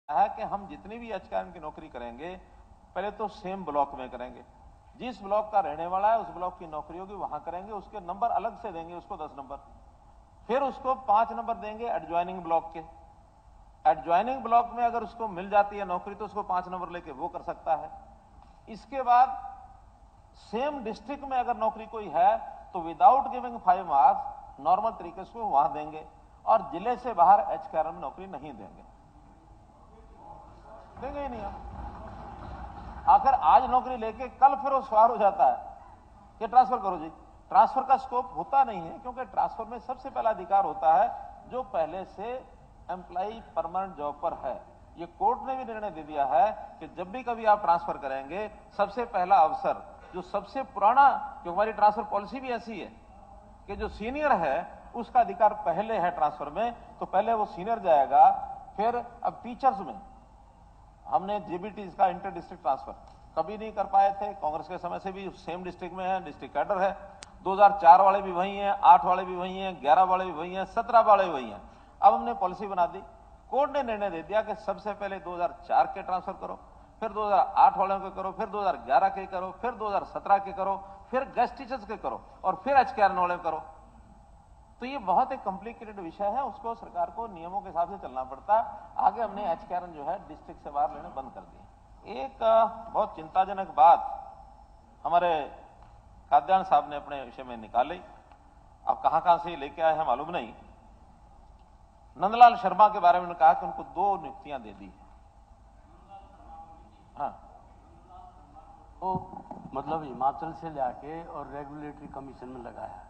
है कि हम जितनी भी एचकेआरएम की नौकरी करेंगे पहले तो सेम ब्लॉक में करेंगे। जिस ब्लॉक का रहने वाला है उस ब्लॉक की नौकरी होगी वहां करेंगे, उसके नंबर अलग से देंगे, उसको 10 नंबर, फिर उसको 5 नंबर देंगे एडजॉइनिंग ब्लॉक के। एडजॉइनिंग ब्लॉक में अगर उसको मिल जाती है नौकरी तो उसको 5 नंबर लेके वो कर सकता है। इसके बाद सेम डिस्ट्रिक्ट में अगर नौकरी कोई है तो विदाउट गिविंग 5 मार्क्स नॉर्मल तरीके से वहां देंगे, और जिले से बाहर एचकेआरएम में नौकरी नहीं देंगे ही नहीं हम। आखिर आज नौकरी लेके कल फिर वो सवाल हो जाता है कि ट्रांसफर करो जी। ट्रांसफर का स्कोप होता नहीं है, क्योंकि ट्रांसफर में सबसे पहला अधिकार होता है जो पहले से एम्प्लॉई परमानेंट जॉब पर है। ये कोर्ट ने भी निर्णय दे दिया है कि जब भी कभी आप ट्रांसफर करेंगे सबसे पहला अवसर जो सबसे पुराना, क्योंकि हमारी ट्रांसफर पॉलिसी भी ऐसी है कि जो सीनियर है उसका अधिकार पहले है ट्रांसफर में, तो पहले वो सीनियर जाएगा। फिर अब टीचर्स में हमने जेबीटी का इंटर डिस्ट्रिक्ट ट्रांसफर कभी नहीं कर पाए थे, कांग्रेस के समय से भी सेम डिस्ट्रिक्ट में है, डिस्ट्रिक्ट कैडर है। 2004 वाले भी वही हैं, 8 वाले भी वही हैं, 11 वाले भी वही हैं, 17 वाले भी वही हैं। अब हमने पॉलिसी बना दी, कोर्ट ने निर्णय दे दिया कि सबसे पहले 2004 के ट्रांसफर करो, फिर 2008 वालों के करो, फिर 2011 के करो, फिर 2017 के करो, फिर गेस्ट टीचर्स के करो, और फिर एचकेआरएम वाले करो। तो ये बहुत एक कॉम्प्लिकेटेड विषय है, उसको सरकार को नियमों के हिसाब से चलना पड़ता है। आगे हमने एचकेआरएम जो है डिस्ट्रिक्ट से बाहर लेने बंद कर दिए। एक बहुत चिंताजनक बात हमारे काद्यान साहब ने अपने विषय में निकाली, अब कहां से लेके आए हैं मालूम नहीं। नंदलाल शर्मा के बारे में कहा कि उनको 2 नियुक्तियां दे दी। हाँ, वो मतलब हिमाचल से लाके और रेगुलेटरी कमीशन में लगाया,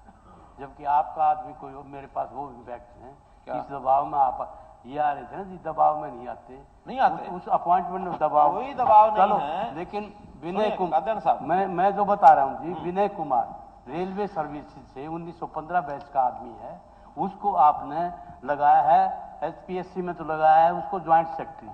जबकि आपका आदमी कोई मेरे पास वो इम्पैक्ट है कि इस दबाव में आप ये आ रहे थे ना जी, दबाव में नहीं आते उस अपॉइंटमेंट में दबाव, कोई दबाव चलो नहीं है। लेकिन विनय कुमार साहब, मैं जो बता रहा हूँ जी, विनय कुमार रेलवे सर्विसेज से 1915 बैच का आदमी है, उसको आपने लगाया है एचपीएससी में, तो लगाया है उसको ज्वाइंट सेक्रेटरी,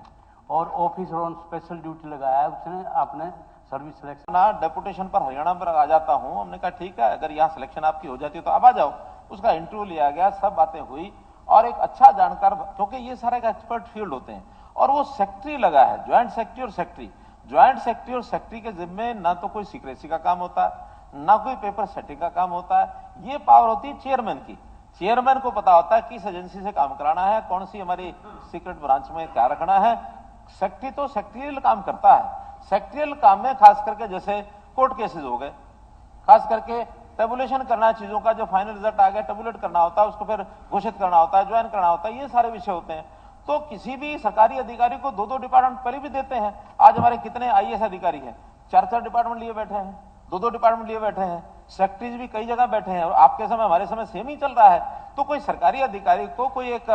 और ऑफिसर ऑन स्पेशल ड्यूटी लगाया है उसने आपने सर्विस सिलेक्शन। ना डेपुटेशन पर हरियाणा पर आ जाता हूं, हमने कहा ठीक है अगर यहाँ सिलेक्शन आपकी हो जाती है तो आप आ जाओ। उसका इंटरव्यू लिया गया, सब बातें हुई, और एक अच्छा जानकार, क्योंकि ये सारे एक एक्सपर्ट फील्ड होते हैं, और वो सेक्रेटरी लगा है, ज्वाइंट सेक्रेटरी और सेक्रेटरी। ज्वाइंट सेक्रेटरी और सेक्रेटरी के जिम्मे ना तो कोई सीक्रेसी का काम होता है, ना कोई पेपर सेटिंग का काम होता है। ये पावर होती है चेयरमैन की। चेयरमैन को पता होता है किस एजेंसी से काम कराना है, कौन सी हमारी सीक्रेट ब्रांच में क्या रखना है। सेक्रेटरी तो सेक्रेटरियल काम करता है। सेक्रेटरियल काम में खास करके जैसे कोर्ट केसेस हो गए, खास करके टेबुलेशन करना है चीजों का, जो फाइनल रिजल्ट आ गया टेबुलेट करना होता है, उसको फिर घोषित करना होता है, ज्वाइन करना होता है, ये सारे विषय होते हैं। तो किसी भी सरकारी अधिकारी को 2-2 डिपार्टमेंट पहले भी देते हैं। आज हमारे कितने आईएएस अधिकारी हैं, 4-4 डिपार्टमेंट लिए बैठे हैं, 2-2 डिपार्टमेंट लिए बैठे हैं, सेक्रेटरीज भी कई जगह बैठे हैं, और आपके समय हमारे समय सेम ही चल रहा है। तो कोई सरकारी अधिकारी को कोई एक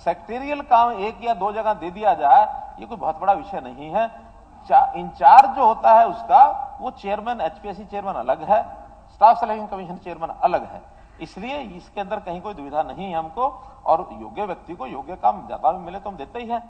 सेक्रेटरियल काम 1 या 2 जगह दे दिया जाए, ये कोई बहुत बड़ा विषय नहीं है। इंचार्ज जो होता है उसका, वो चेयरमैन, एचपीएससी चेयरमैन अलग है, स्टाफ सिलेक्शन कमीशन चेयरमैन अलग है। इसलिए इसके अंदर कहीं कोई दुविधा नहीं है हमको, और योग्य व्यक्ति को योग्य काम ज्यादा मिले तो हम देते ही हैं।